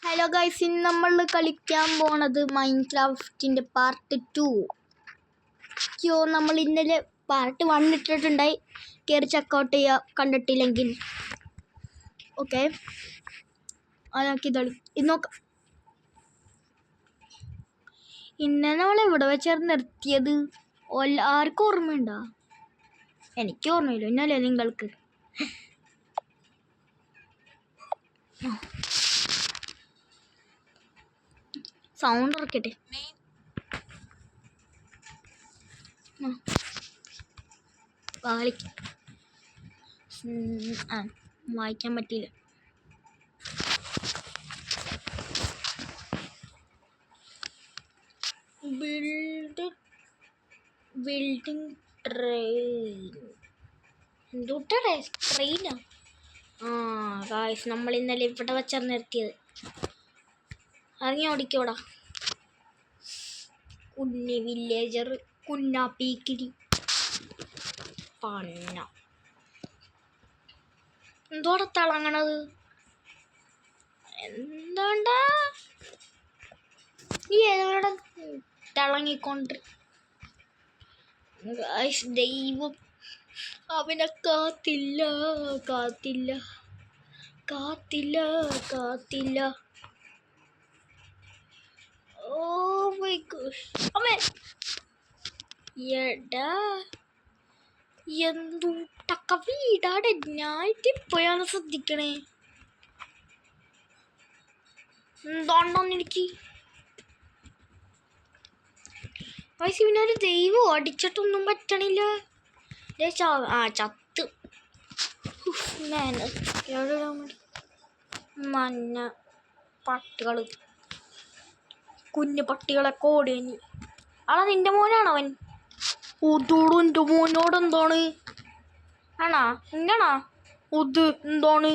Hello guys, ഇന്ന് നമ്മൾ കളിക്കാൻ പോണത് മൈൻക്രാഫ്റ്റിൻ്റെ പാർട്ട് 2. നമ്മൾ ഇന്നലെ പാർട്ട് 1 ഇട്ടിട്ടുണ്ടായി, കയറി ചെക്കൗട്ട് ചെയ്യുക കണ്ടിട്ടില്ലെങ്കിൽ. ഓക്കെ, അതൊക്കെ ഇത് നോക്കാം. ഇന്നലെ നമ്മൾ ഇവിടെ വെച്ചായിരുന്നു നിർത്തിയത്. ആർക്കും ഓർമ്മയുണ്ടോ? എനിക്ക് ഓർമ്മയില്ല. ഇന്നല്ലേ നിങ്ങൾക്ക് സൗണ്ട് ഇറക്കട്ടെ. വായിക്കാൻ പറ്റിയില്ല. Building train. ട്രെയിനാ? ഗായ്സ്, നമ്മൾ ഇന്നലെ ഇവിടെ വെച്ചാണ് നിർത്തിയത്. ഇറങ്ങി ഓടിക്കോടാ കുഞ്ഞി വില്ലേജർ, കുഞ്ഞാ പീക്കിരി പണ്ണ. എന്തോടെ തിളങ്ങണത്? എന്താണ്ടാ ഈ ഏതോടെ തിളങ്ങിക്കൊണ്ട്? ദൈവം അവനെ കാത്തില്ല കാത്തില്ല കാത്തില്ല കാത്തില്ല. Oh my gosh. അമ്മേ, എടാ എന്തുട്ടക്ക വീടാടെ. ഞാൻ ഇപ്പോഴാണ് ശ്രദ്ധിക്കണേ. എന്താണ്ടോന്ന് എനിക്ക് വയസ്സ്. പിന്നെ ഒരു ദൈവം അടിച്ചിട്ടൊന്നും പറ്റണില്ല. ചത്ത് മഞ്ഞ പട്ടികള്, കുഞ്ഞു പട്ടികളൊക്കെ ഓടിയഞ്ഞ്. ആളാ നിന്റെ മോനാണവൻ? ഒതോടും എൻ്റെ മോനോട് എന്താണ്? ആണാ നിന്നാണാ? ഒത് എന്താണ്?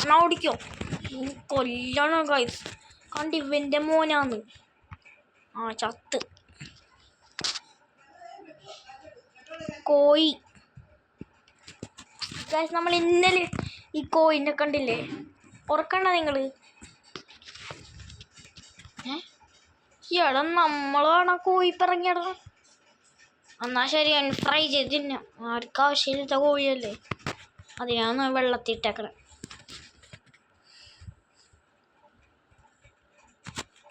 എന്നാ ഓടിക്കോ, കൊല്ലണം ഗൈസ്. കണ്ട് ഇവൻ്റെ മോനാന്ന്. ചത്ത്. കോഴി ഗൈസ്, നമ്മൾ ഇന്നലെ ഈ കോഴിനെ കണ്ടില്ലേ? ഉറക്കണ്ട നിങ്ങള്? എടാ, നമ്മളാണ് കോഴി പിറങ്ങിയടാ. എന്നാ ശരി, ഫ്രൈ ചെയ്ത് തിന്നാം. ആർക്കും ആവശ്യമില്ലാത്ത കോഴിയല്ലേ, അതിനാണ് വെള്ളത്തിട്ടേക്കണേ.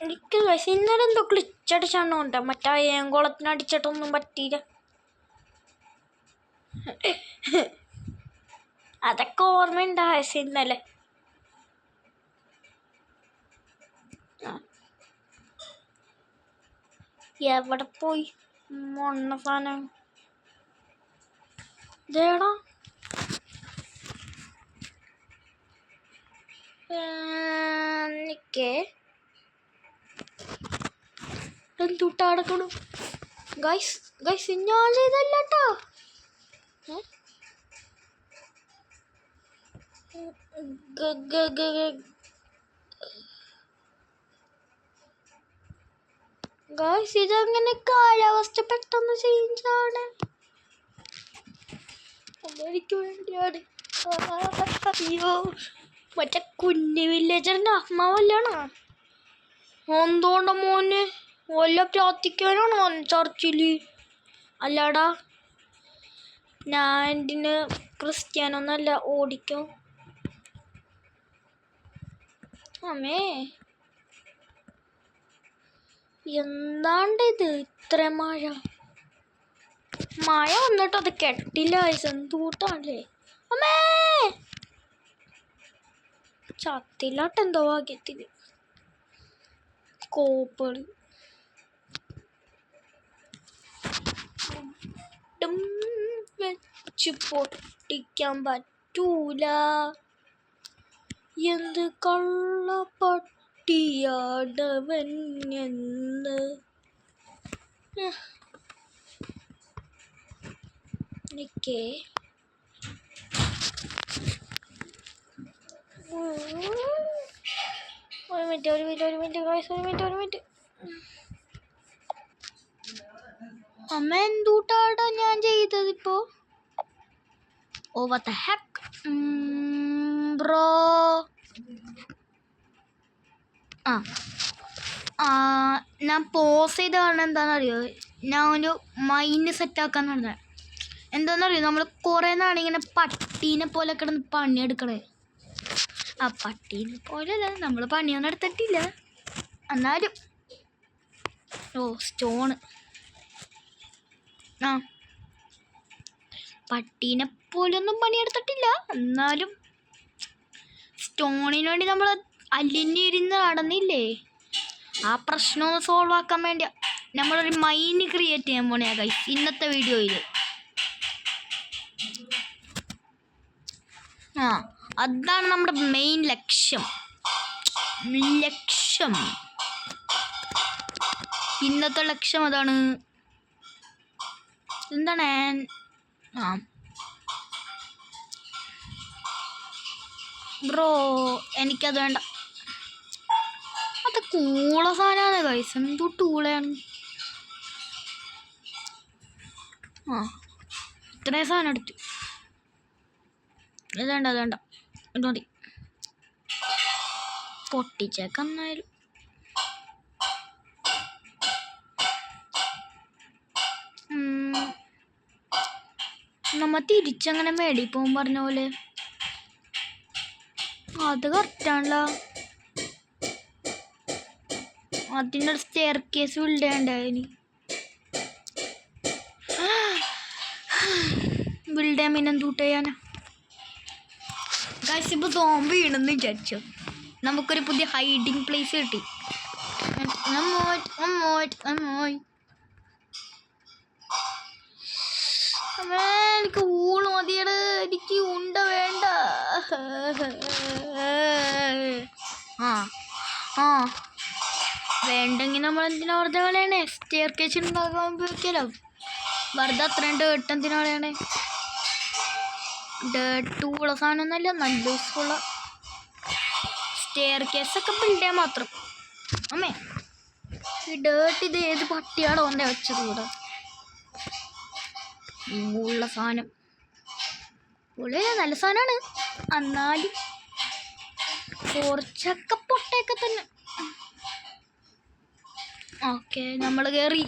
എനിക്ക് ഇന്നലെ എന്തോ ക്ലിച്ചടിച്ചാണോ ഉണ്ടോ? മറ്റേ ഏങ്കുളത്തിന് അടിച്ചിട്ടൊന്നും പറ്റിയില്ല. അതൊക്കെ ഓർമ്മയുണ്ടാ ഇന്നലെ? എവിടെ പോയി മൊണ്ണ സാധനം? ഇതേടാ എന്തുട്ടാ അടക്കണു? ഗൈസ് ഗൈസ്, ഞാൻ ചെയ്തല്ലാട്ടാ. ഗൈസ്, ഇതങ്ങനെ കാലാവസ്ഥ പെട്ടെന്ന് ചേഞ്ച് ആണ്. എനിക്ക് വേണ്ടിയാണ്. അയ്യോ, മറ്റേ കുഞ്ഞു വില്ലേജറിന്റെ അമ്മാവല്ലാണ്. എന്തോണ്ട മോന് വല്ല പ്രാർത്ഥിക്കാനാണോ ചർച്ചില്? അല്ലാടാ, ഞാൻ ഇതിന് ക്രിസ്ത്യാനൊന്നല്ല. ഓടിക്കോ അമ്മേ. എന്താണ്ട് ഇത് ഇത്ര മഴ വന്നിട്ട് അത് കെട്ടില്ല. എന്തൂട്ടാണല്ലേ അമ്മേ. ചത്തില്ലാട്ടെന്തോ ഭാഗ്യത്തിന്. കോപ്പള് വെച്ച് പൊട്ടിക്കാൻ പറ്റൂല. എന്ത് കള്ളപ്പട്ടിയാടവൻ എന്ന്. ഒരു മിനിറ്റ്. അമ്മ, എന്തൂട്ടാടാ ഞാൻ ചെയ്തതിപ്പോ? ഓ what the heck ബ്രോ. ആ ഞാൻ പോസ് ചെയ്ത് കാണുന്നത് എന്താണെന്നറിയോ, ഞാൻ ഒരു മൈൻഡ് സെറ്റാക്കാൻ നടന്നത്. എന്താണെന്നറിയോ, നമ്മൾ കുറേ നാളിങ്ങനെ പട്ടീനെ പോലെ കിടന്ന് പണിയെടുക്കണേ. ആ പട്ടീനെ പോലെയല്ല, നമ്മൾ പണിയൊന്നും എടുത്തിട്ടില്ല എന്നാലും. ഓ സ്റ്റോണ്. ആ പട്ടീനെ പോലൊന്നും പണിയെടുത്തിട്ടില്ല എന്നാലും സ്റ്റോണിന് വേണ്ടി നമ്മൾ അലിഞ്ഞിരുന്ന് നടന്നില്ലേ. ആ പ്രശ്നം ഒന്ന് സോൾവ് ആക്കാൻ വേണ്ടി നമ്മളൊരു മൈൻഡ് ക്രിയേറ്റ് ചെയ്യാൻ പോണേ ഗൈസ് ഇന്നത്തെ വീഡിയോയിൽ. ആ അതാണ് നമ്മുടെ മെയിൻ ലക്ഷ്യം. ഇന്നത്തെ ലക്ഷ്യം അതാണ്. എന്താണ്? ആ ബ്രോ എനിക്കത് വേണ്ട. അത് കൂള സാധനമാണ് ഗൈസ്, എന്തോ ടൂളയാണ്. ആ ഇത്രയും സാധനം എടുത്തു. അത് വേണ്ട ഇത് മതി. പൊട്ടിച്ചേക്കെന്നായാലും നമ്മ തിരിച്ചങ്ങനെ മേടി പോകും പറഞ്ഞ പോലെ. അത് കറക്റ്റാണല്ലോ. അതിൻ്റെ സ്റ്റെയർ കേസ് ബിൽഡ് ചെയ്യണ്ടായിനി. ബിൽഡ് ചെയ്യാൻ പിന്നെ എന്തൂട്ട് ചെയ്യാനാ ഗൈസ്. ഇപ്പോൾ സോംബി വീണെന്ന് വിചാരിച്ചു, നമുക്കൊരു പുതിയ ഹൈഡിങ് പ്ലേസ് കിട്ടി. എനിക്ക് ഊണ് മതിയട്, എനിക്ക് ഉണ്ട വേണ്ട. ആ വേണ്ടെങ്കിൽ നമ്മൾ എന്തിനാ വെറുതെ കളയണേ? സ്റ്റെയർ കേസ് ഉണ്ടാകാൻ ഉപയോഗിക്കാലോ. വെറുതെ അത്രയും ഡേർട്ട് എന്തിനാ കളയണേ? ഡേർട്ട് ഉള്ള സാധനമൊന്നുമല്ല, നല്ല യൂസ്ഫുള്ള സ്റ്റെയർ കേസൊക്കെ ബിൽഡ് ചെയ്യാൻ മാത്രം. അമ്മേ ഈ ഡേർട്ട് ഇത് ഏത് പട്ടിയാണോ എൻ്റെ വെച്ചത് കൂടെ ഉള്ള സാധനം. ഉള്ളിൽ നല്ല സാധനമാണ് എന്നാലും കുറച്ചൊക്കെ പൊട്ടയൊക്കെ തന്നെ. ഓക്കെ നമ്മൾ കയറി.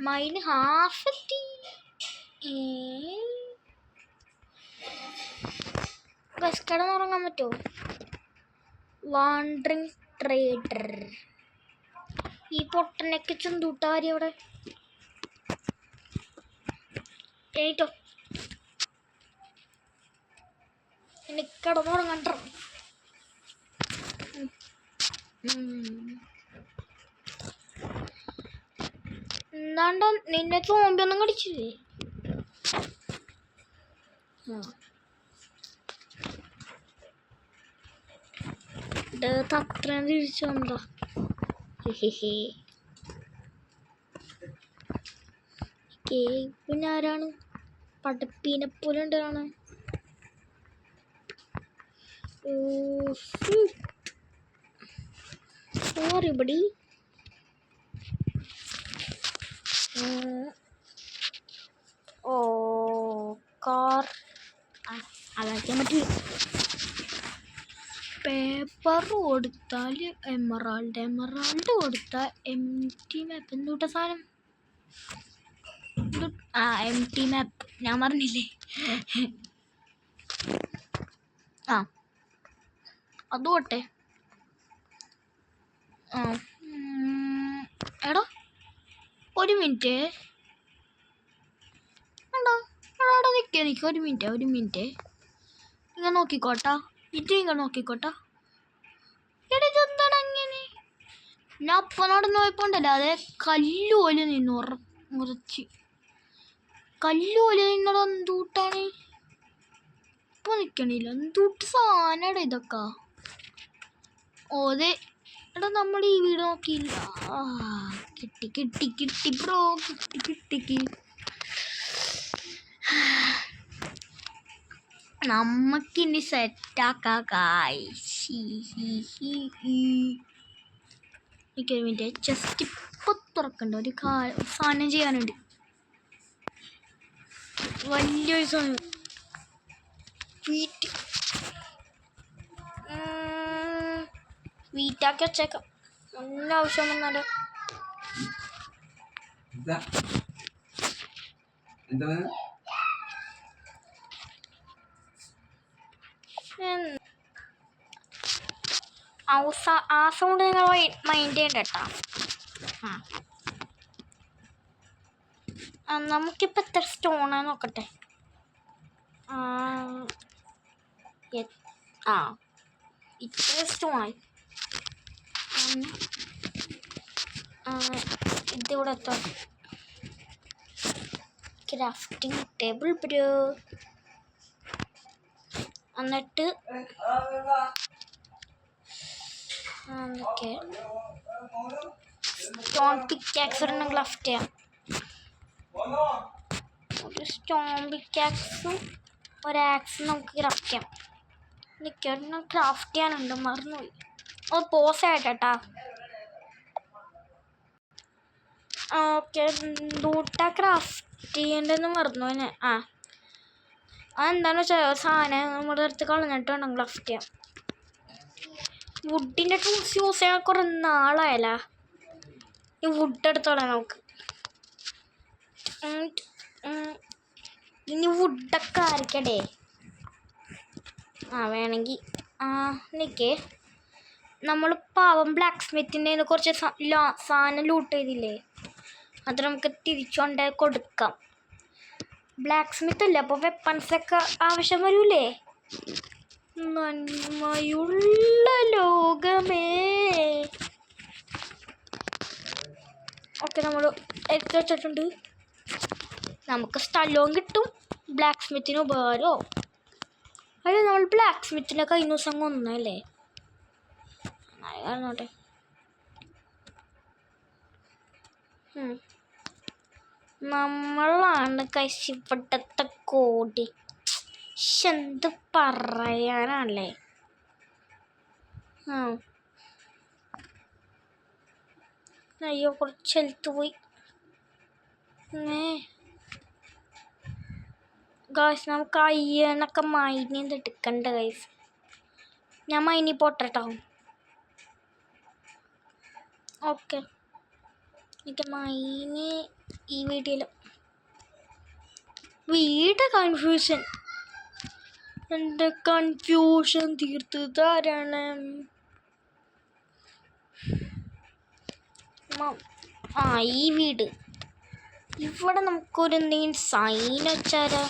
മൈന് ഹാഫ് എത്തി. ബസ് കിടന്നുറങ്ങാൻ പറ്റുമോ? Wandering trader. ഈ പൊട്ടനൊക്കെ ചെന്തൂട്ടാരി അവിടെ ഏറ്റോ എനിക്ക് കിടന്നുറങ്ങണ്ട. എന്താണ്ട നിന്നെ സോംബിയൊന്നും കടിച്ചില്ലേ? അത്രയും തിരിച്ചു വന്നോ? പിന്നെ ആരാണ് പടപ്പീനെ പോലെ ഉണ്ടാണ്? Sorry buddy. ഓ കാർ അതാക്കാൻ പറ്റില്ല. പേപ്പർ കൊടുത്താൽ എമറാൾഡ് കൊടുത്താൽ MT മാപ്പ്. എന്തൂട്ട സാധനം? MT മാപ്പ് ഞാൻ പറഞ്ഞില്ലേ. ആ അത് പോട്ടെ. എടാ ഒരു മിനിറ്റ് ഉണ്ടോ? അവിടെ നിൽക്കുക ഒരു മിനിറ്റ് ഇങ്ങനെ നോക്കിക്കോട്ടാ. ഇങ്ങനെ നോക്കിക്കോട്ടാ. എടാ ഇതെന്താണ് അങ്ങനെ? ഞാൻ അപ്പം നടന്ന് പോയപ്പോണ്ടല്ലോ അതെ കല്ലുപോലെ നിന്നു. മുറച്ച് കല്ലുപോലെ നിന്നോട് എന്തൂട്ടാണ് ഇപ്പൊ നിക്കണില്ല. എന്തൂട്ട് സാധനടാ ഇതൊക്കെ. ഓതെ എടാ നമ്മൾ ഈ വീട് നോക്കിയില്ല. കിട്ടി ബ്രോ കിട്ടി. നമുക്കിനി സെറ്റാക്കായി. എനിക്കൊരു മിനിറ്റ് ജസ്റ്റ് ഇപ്പൊ തുറക്കണ്ട. ഒരു സാധനം ചെയ്യാനുണ്ട്, വലിയൊരു സാധനം. വീറ്റാക്കി വെച്ചേക്കാം. ഒന്നും ആവശ്യം വന്നാലോ. ആ സൗണ്ട് നിങ്ങൾ മൈൻഡ് ചെയ്യണ്ട കേട്ടോ. നമുക്കിപ്പോൾ എത്ര സ്റ്റോണാണ് നോക്കട്ടെ. ഇത്ര സ്റ്റോണായി. ഇതിവിടെ എത്താം. Crafting table bro. എന്നിട്ട് ഓക്കെ സ്റ്റോൺ പിക്കാക്സ് ഒരെണ്ണം ക്രാഫ്റ്റ് ചെയ്യാം. ഒരു സ്റ്റോൺ പിക്കാക്സും ഒരാക്സും നമുക്ക് ക്രാഫ്റ്റ് ചെയ്യാം. എനിക്കൊരെണ്ണം ക്രാഫ്റ്റ് ചെയ്യാനുണ്ട്, മറന്നുപോയി. അത് പോസ് ആയിട്ടാ. ഓക്കെ ദൂട്ടാ ക്രാഫ്റ്റ് ചെയ്യേണ്ടതെന്ന് മറന്നു ഞാൻ. അതെന്താണെന്ന് വെച്ചാൽ സാധനം നമ്മുടെ അടുത്ത് കളഞ്ഞിട്ട് വേണം ക്രാഫ്റ്റ് ചെയ്യാം. വുഡിൻ്റെ ടൂൾസ് യൂസ് ചെയ്യാൻ കുറേ നാളായല്ല. ഈ വുഡ് എടുത്തോളാം നമുക്ക്. ഇനി വുഡൊക്കെ അരക്കടേ. വേണമെങ്കിൽ നിൽക്കേ. നമ്മൾ പാവം ബ്ലാക്ക് സ്മിത്തിൻ്റെ കുറച്ച് സാധനം ലൂട്ട് ചെയ്തില്ലേ, അത് നമുക്ക് തിരിച്ചുകൊണ്ട് കൊടുക്കാം. ബ്ലാക്ക് സ്മിത്ത് അല്ലേ, അപ്പോൾ വെപ്പൺസൊക്കെ ആവശ്യം വരൂലേ. നന്മയുള്ള ലോകമേ. ഓക്കെ നമ്മൾ എടുത്ത് വെച്ചിട്ടുണ്ട്. നമുക്ക് സ്ഥലവും കിട്ടും, ബ്ലാക്ക് സ്മിത്തിന് ഉപകാരമോ. അല്ലേ നമ്മൾ ബ്ലാക്ക് സ്മിത്തിൻ്റെ കഴിഞ്ഞ ദിവസം കൊന്നല്ലേ. കാണോട്ടെ. നമ്മളാണ് കശിപ്പട്ടത്തെ കോടി. എന്ത് പറയാനാണല്ലേ. അയ്യോ കുറച്ച് ഹെൽത്ത് പോയി. ഗൈസ് നമുക്ക് അയ്യണൊക്കെ മൈനി എടുക്കണ്ട ഗൈസ്. ഞാൻ മൈനി പോട്ടെട്ടോ. ഓക്കെ എനിക്ക് മൈനി ഈ വീട് കൺഫ്യൂഷൻ. എൻ്റെ കൺഫ്യൂഷൻ തീർത്ത് തരണം. ഈ വീട് ഇവിടെ നമുക്കൊരു എന്തെങ്കിലും സൈൻ വെച്ചാലോ.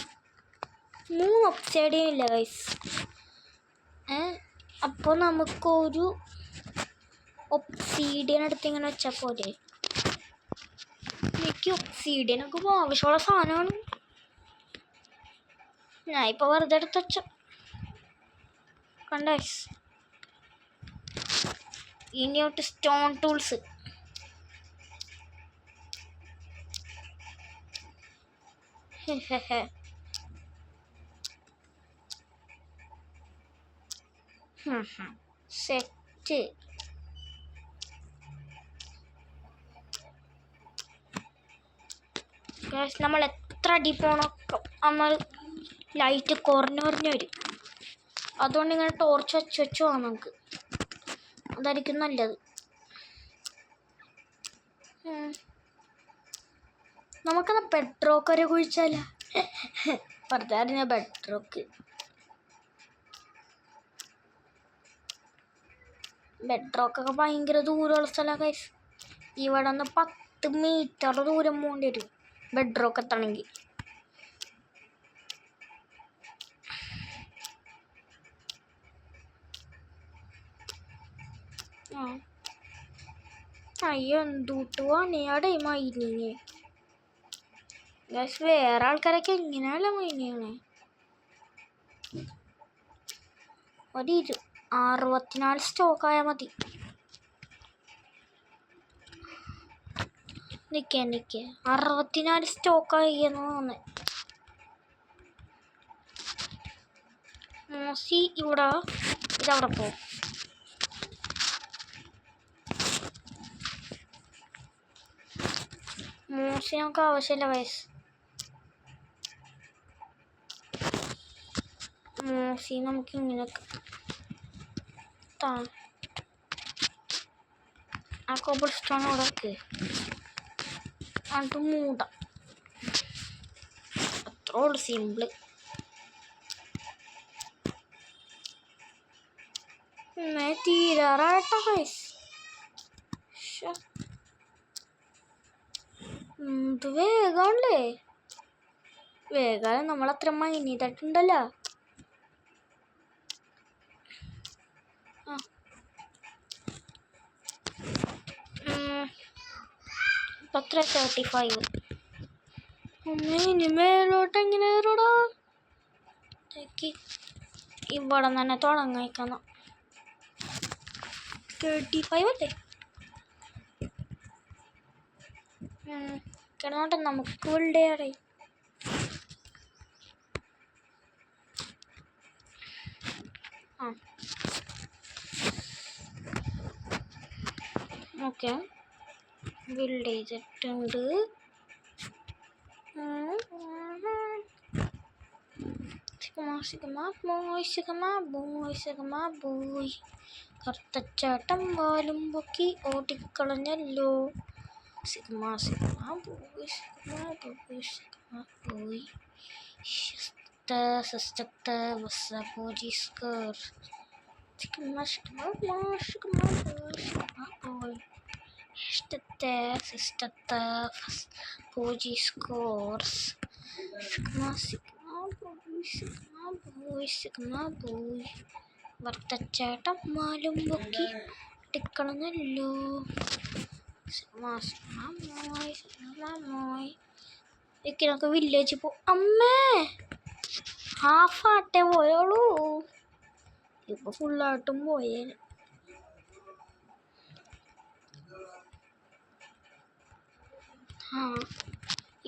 3 ഒബ്സൈഡിയൻ ഇല്ല ഗൈസ്. അപ്പോൾ നമുക്കൊരു ഒബ്സീഡിയൻ എടുത്ത് ഇങ്ങനെ വെച്ചാൽ പോരെ. എനിക്ക് ഒബ്സീഡിയനൊക്കെ ആവശ്യമുള്ള സാധനമാണ്. ഞാൻ ഇപ്പോൾ വെറുതെ എടുത്ത് വെച്ച കണ്ട. ഇനിയോട്ട് സ്റ്റോൺ ടൂൾസ്. സെറ്റ്. നമ്മൾ എത്ര അടി പോണൊക്കെ നമ്മൾ ലൈറ്റ് കുറഞ്ഞു വരും. അതുകൊണ്ട് ഇങ്ങനെ ടോർച്ച് വെച്ച് പോകാം നമുക്ക്. അതായിരിക്കും നല്ലത്. നമുക്കെന്നാ ബെഡ്റോക്ക് വരെ കുഴിച്ചാല. പറഞ്ഞ ബെഡ്റോക്കൊക്കെ ഭയങ്കര ദൂരമുള്ള സ്ഥലമാണ് ഗൈസ്. ഇവിടെ നിന്ന് 10 മീറ്റർ ദൂരം പോകേണ്ടി വരും ബെഡ്റോക്ക് എത്തണമെങ്കിൽ. അയ്യോ എന്തൂട്ട് പണിയാടേ മൈനിങ് ഗൈസ്. വേറെ ആൾക്കാരൊക്കെ എങ്ങനെയല്ല മൈനിങ്. ഒരു 64 സ്റ്റോക്കായാൽ മതി. നിൽക്കേ 64 സ്റ്റോക്കായി എന്ന് തോന്നുന്നു. മോസി ഇതവിടെ പോകും. മോസി നമുക്ക് ആവശ്യമില്ല വയസ്സ്. മോസി നമുക്ക് ഇങ്ങനെ ആ കോബിൾ സ്റ്റോൺ അവിടെ വെക്ക്. അത് മൂടാം. അത്രേ ഉള്ളു, സിമ്പിള്. തീരാറായിട്ടോ ഗൈസ്. ഇത് വേഗമല്ലേ? വേഗം നമ്മളത്ര മൈനീതായിട്ടുണ്ടല്ലോ. ഇപ്പം 35. ഇനി മേലോട്ട് എങ്ങനെ കയറൂടാ? ഇവിടെ തന്നെ തുടങ്ങിക്കണം. 35 അല്ലേ? കിടന്നോട്ടെ, നമുക്ക് വിൾഡേ. ഓക്കെ, ബിൽഡ് ചെയ്തിട്ടുണ്ട്. കറുത്തച്ചാട്ടം വാലും പൊക്കി ഓടിക്കളഞ്ഞല്ലോ. Sigma sigma boy, sigma boy, sigma boy. Sister was a booty skirt. Sigma sigma boy, sigma boy, sigma boy. Sister was booty skirts. Sigma sigma boy, sigma boy, sigma boy. വർത്തച്ചാട്ടം മാലും പൊക്കി ടിക്കളഞ്ഞല്ലോ. Sigma sigma boy, sigma boy. നമുക്ക് village അമ്മേ ഹാഫാട്ടേ പോയോളൂ. ഇപ്പൊ ഫുള്ളായിട്ടും പോയേ.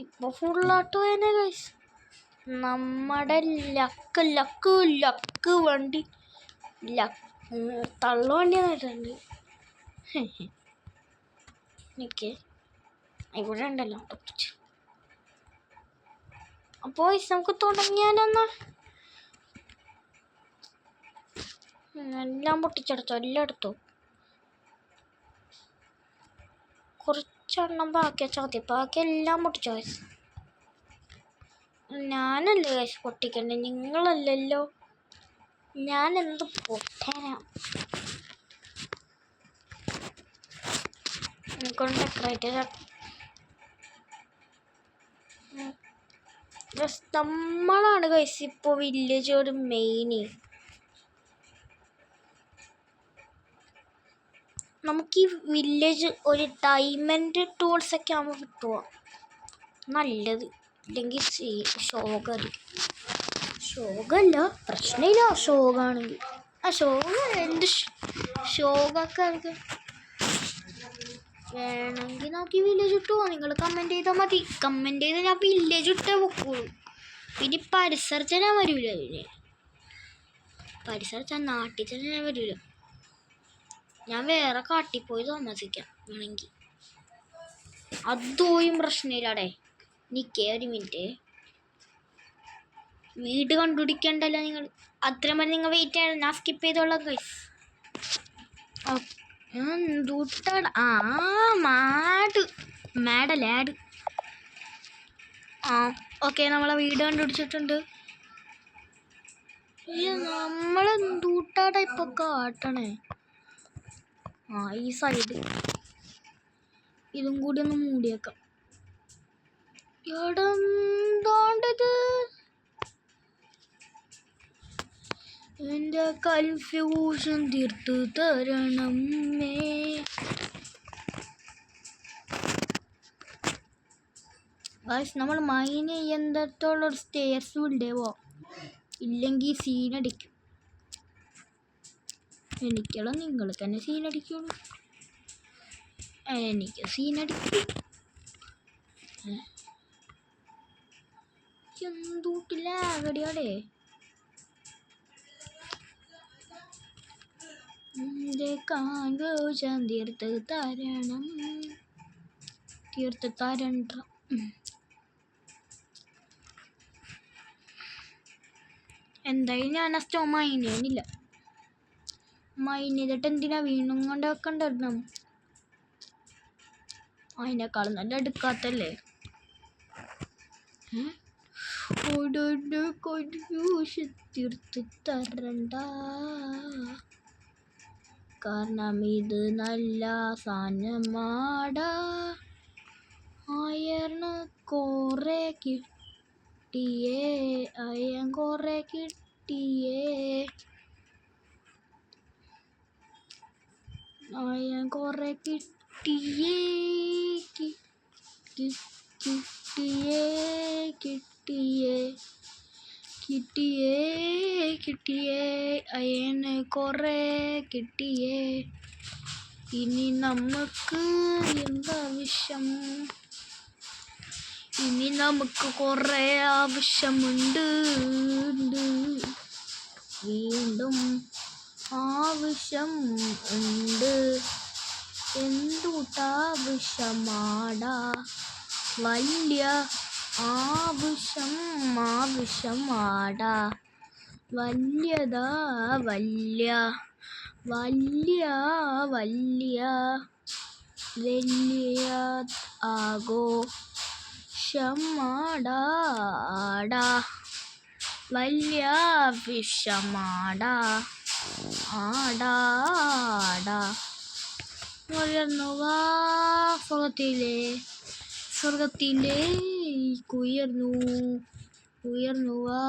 ഇപ്പൊ ഫുള്ളായിട്ട് പോയേനെ ഗൈസ്. നമ്മുടെ ലക്ക് ലക്ക് ലക്ക് വണ്ടി തള്ളു വണ്ടി വന്നിട്ടുണ്ട്. എനിക്ക് ഇവിടെ ഉണ്ടല്ലോ. അപ്പോൾ നമുക്ക് തുടങ്ങിയാലെന്നാ? എല്ലാം പൊട്ടിച്ചെടുത്തോ, എല്ലാം എടുത്തോ. കുറച്ചെണ്ണം ബാക്കി വെച്ചാൽ മതി. ബാക്കി എല്ലാം പൊട്ടിച്ചോ. ഞാനല്ലേ ഗൈസ് പൊട്ടിക്കണ്ടേ, നിങ്ങളല്ലല്ലോ. ഞാൻ എന്ത് പൊട്ടാനാ? എനിക്കൊണ്ട് ഡെക്കറേറ്റ് നമ്മളാണ് ഗൈസ് ഇപ്പോൾ വില്ലേജ് ഒരു മെയിൻ. നമുക്ക് ഈ വില്ലേജ് ഒരു ഡയമണ്ട് ടൂൾസൊക്കെ ആകുമ്പോൾ കിട്ടുക നല്ലത്. ഇല്ലെങ്കിൽ ശോകമല്ല, പ്രശ്നമില്ല. ശോകമാണെങ്കിൽ ശോകം എന്ത് ശോകമൊക്കെ വേണമെങ്കിൽ നമുക്ക് ഈ വില്ലേജ് ഇട്ടുപോകാം. നിങ്ങൾ കമൻറ്റ് ചെയ്താൽ മതി. കമൻറ്റ് ചെയ്താൽ ഞാൻ വില്ലേജ് ഇട്ടേ വെക്കുള്ളൂ. പിന്നെ പരിസരത്ത് ഞാൻ വരില്ല. അതിന് പരിസരത്ത് നാട്ടിൽ തന്നെ ഞാൻ വരില്ല. ഞാൻ വേറെ കാട്ടിൽ പോയി താമസിക്കാം വേണമെങ്കിൽ. അതുപോയും പ്രശ്നമില്ലാടെ. നിൽക്കേ ഒരു മിനിറ്റ്. വീട് കണ്ടുപിടിക്കണ്ടല്ലോ നിങ്ങൾ. അത്രയും വരെ നിങ്ങൾ വെയിറ്റ് ചെയ്യണം. ഞാൻ സ്കിപ്പ് ചെയ്തോളാം ഗൈസ്. മാഡ്. ഓക്കെ, നമ്മളെ വീട് കണ്ടുപിടിച്ചിട്ടുണ്ട്. നമ്മളെന്തൂട്ടാടാ ഇപ്പൊ കാട്ടണേ? ഈ സൈഡ് ഇതും കൂടി ഒന്ന് മൂടിയേക്കാം. എടന്തോണ്ടത് എൻ്റെ കൺഫ്യൂഷൻ തീർത്തു തരണമേ. നമ്മൾ മൈന് ചെയ്യണ്ടത്തോളൊരു സ്റ്റേഴ്സ് വിടേവോ, ഇല്ലെങ്കിൽ സീനടിക്കും. എനിക്കുള്ള നിങ്ങൾ തന്നെ സീനടിക്കുള്ളൂ. എനിക്ക് സീനടിക്കും. എന്തൂട്ടില്ല ആകടിയാടേ. കാങ്കോശം തീർത്ത് തരണം. തീർത്ത് തരണ്ട. എന്തായാലും ഞാൻ ആ സ്റ്റോ മൈൻ ചെയ്തിട്ട് എന്തിനാ വീണും കൊണ്ട് വെക്കണ്ടായിരുന്നു. അതിനേക്കാളും നല്ല എടുക്കാത്തല്ലേ. കൺഫ്യൂഷൻ തീർത്ത് തരണ്ട, കാരണം ഇത് നല്ല സാധനമാടാ. അയർന്ന് കുറേ കിട്ടിയേ, അയൺ കുറേ കിട്ടിയേ, അയൺ കുറേ കിട്ടിയേ, കിട്ടിയേ, കിട്ടിയേ, കിട്ടിയേ, കിട്ടിയേ, അയണ് കുറേ കിട്ടിയേ. ഇനി നമുക്ക് എന്താവശ്യം, ഇനി നമുക്ക് കുറേ ആവശ്യമുണ്ട്, വീണ്ടും ആവശ്യം ഉണ്ട്. എന്തുട്ടാവശ്യമാടാ, വലിയ ആവശ്യമാടാ, വലിയതാ, വലിയ വലിയ വലിയ വലിയ ആഘോഷമാടാ, വലിയ ആവശ്യമാടാ, ആടാ. ഉയർന്നു വാ സ്വർഗത്തിലേക്ക്, ഉയർന്നു വാ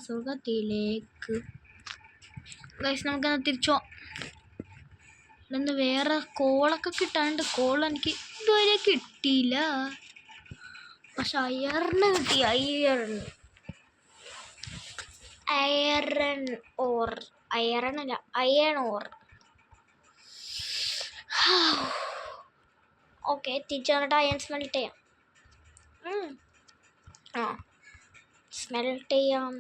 സ്വർഗത്തിലേക്ക്. ഗൈസ് നമുക്കെന്നാ തിരിച്ചോ. ഇന്ന് വേറെ കോളൊക്കെ കിട്ടാനുണ്ട്. കോൾ എനിക്ക് ഇതുവരെ കിട്ടിയില്ല, പക്ഷെ അയർന്ന് കിട്ടി. Iron or. ഓക്കെ, തിരിച്ചു വന്നിട്ട് അയൺ സ്മെൽറ്റ് ചെയ്യാം. സ്മെൽറ്റ് ചെയ്യാം.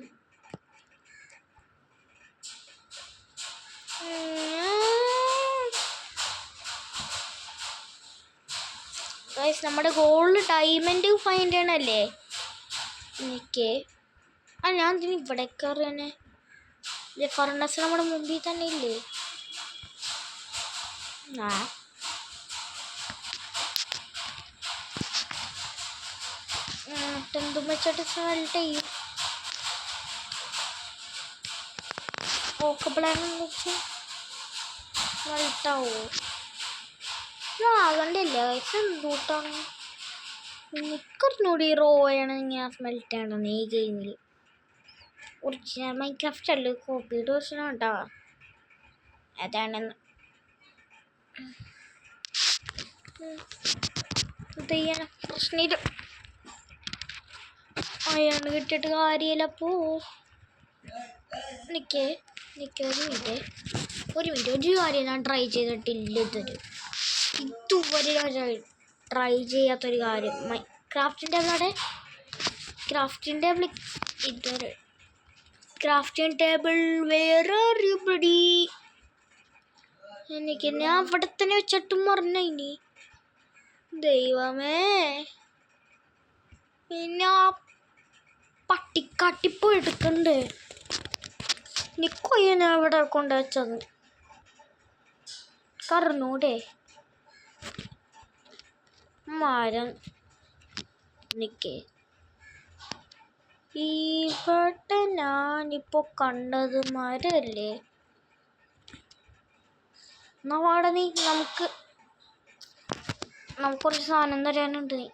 ഗൈസ് നമ്മുടെ ഗോളിൽ ഡയമണ്ട് ഫൈൻഡ് ചെയ്യണല്ലേ എനിക്ക്. ഞാൻ ഇതിന് ഇവിടെ കയറിയാണ്. ഫർണസ് നമ്മുടെ മുമ്പിൽ തന്നെ ഇല്ലേ. എന്തും വെച്ചിട്ട് സ്മെൽറ്റ് ചെയ്യും. ഓക്കപ്പിളാണെന്ന് വെച്ച് സ്മെൽട്ടാവോ? ആകണ്ടില്ല ഗൈസ്. എന്തുട്ടാണ് എനിക്കൊരുന്നൂടി റോയാണ് ഞാൻ സ്മെൽറ്റ് ചെയ്യണം ഈ ഗെയിമിൽ. ഒറിജിനൽ മൈൻക്രാഫ്റ്റ് അല്ല, കോപ്പിയുടെ വെർഷനാണ് കേട്ടോ. അതാണെന്ന് ചെയ്യാൻ പ്രശ്നമില്ല. അയാൾ കിട്ടിയിട്ട് കാര്യമില്ല. ഒരു കാര്യം ഞാൻ ട്രൈ ചെയ്തിട്ടില്ല ഇതുവരെ ട്രൈ ചെയ്യാത്തൊരു കാര്യം. ക്രാഫ്റ്റിംഗ് ടേബിൾ വേറെ അറിയപ്പെടി. ഞാൻ അവിടെ തന്നെ വെച്ചിട്ടും മറന്നു. ഇനി ദൈവമേ, പിന്നെ ആ പട്ടിക്കാട്ടിപ്പോ എടുക്കണ്ടേ. നിക്കൊയ്യ ഞാൻ ഇവിടെ കൊണ്ടുവച്ചത് കറന്നൂടെ മരം. ഇവിടെ ഞാനിപ്പോ കണ്ടത് മരല്ലേ. എന്നാ വാട നീ, നമുക്ക് കുറച്ച് സാധനം തരാനുണ്ട്. നീ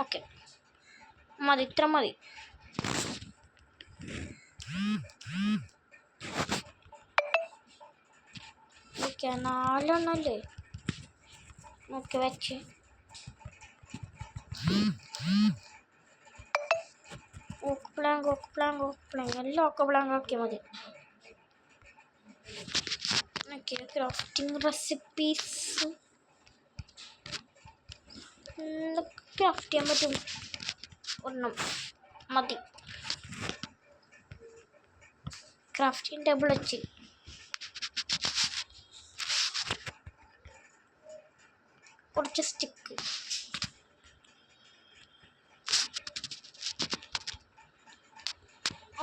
ഓക്കെ മതി, ഇത്ര മതി. ഓക്കെ 4 എണ്ണല്ലേ. ഓക്കെ വെച്ച് ഓക്ക് പ്ലാങ്ക് എല്ലാം ഒക്കെ പ്ലാങ്ക് ആക്കിയാൽ മതി. ഓക്കെ ക്രാഫ്റ്റിംഗ് റെസിപ്പീസ് ക്രാഫ്റ്റ് ചെയ്യാൻ പറ്റും. ഒരെണ്ണം മതി. ക്രാഫ്റ്റിംഗ് ടേബിൾ വെച്ച് കുറച്ച് സ്റ്റിക്ക്.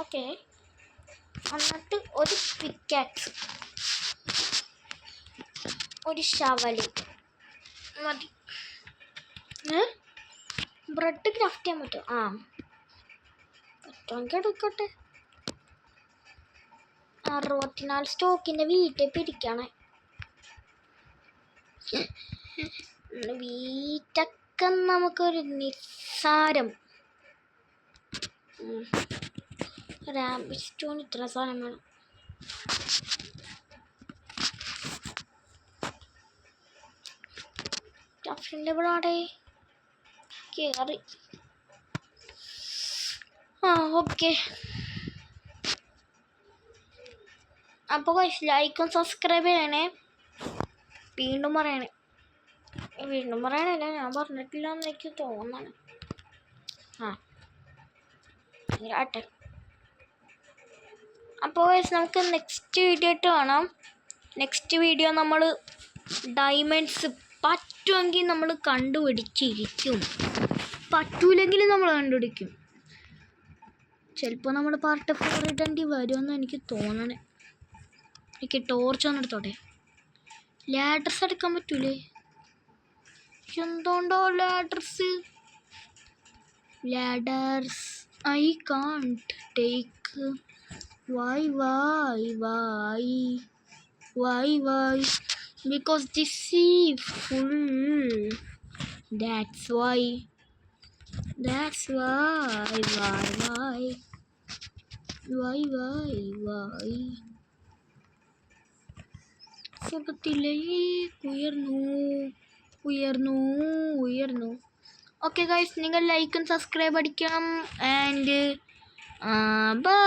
ഓക്കെ, എന്നിട്ട് ഒരു പിക്കാക്സ്, ഒരു ശവല് മതി. ബ്രെഡ് ക്രാഫ്റ്റ് ചെയ്യാൻ പറ്റും. പറ്റുമെങ്കിൽ എടുക്കട്ടെ. 64 സ്റ്റോക്കിൻ്റെ വീട്ടിൽ പിടിക്കണേ. വീറ്റൊക്കെ നമുക്കൊരു നിസ്സാരം. റാബിറ്റ് സ്റ്റോൺ ഇത്ര സാധനം വേണം. ടഫിൻ്റെ ഇവിടെ കയറി. ഓക്കെ. അപ്പോൾ ലൈക്കും സബ്സ്ക്രൈബ് ചെയ്യണേ. വീണ്ടും പറയണേ. ഞാൻ പറഞ്ഞിട്ടില്ല എന്ന് എനിക്ക് തോന്നണം. ആട്ടെ. അപ്പോൾ നമുക്ക് നെക്സ്റ്റ് വീഡിയോ ആയിട്ട് കാണാം. നെക്സ്റ്റ് വീഡിയോ നമ്മൾ ഡയമണ്ട്സ് പറ്റുമെങ്കിൽ നമ്മൾ കണ്ടുപിടിച്ചിരിക്കും. പറ്റൂലെങ്കിൽ നമ്മൾ കണ്ടുപിടിക്കും. ചിലപ്പോൾ നമ്മൾ പാർട്ട് 4 ഇടേണ്ടി വരുമെന്ന് എനിക്ക് തോന്നണേ. എനിക്ക് ടോർച്ച് ഒന്ന് എടുത്തോട്ടെ. ലാഡ്രസ് എടുക്കാൻ പറ്റൂലേ? എന്തുകൊണ്ടോ ladders I can't take. Why? Because this is full. That's why. സുഖത്തിലേക്ക് ഉയർന്നു. ഓക്കെ ഗൈസ്, നിങ്ങൾ ലൈക്കും സബ്സ്ക്രൈബ് അടിക്കണം. And by.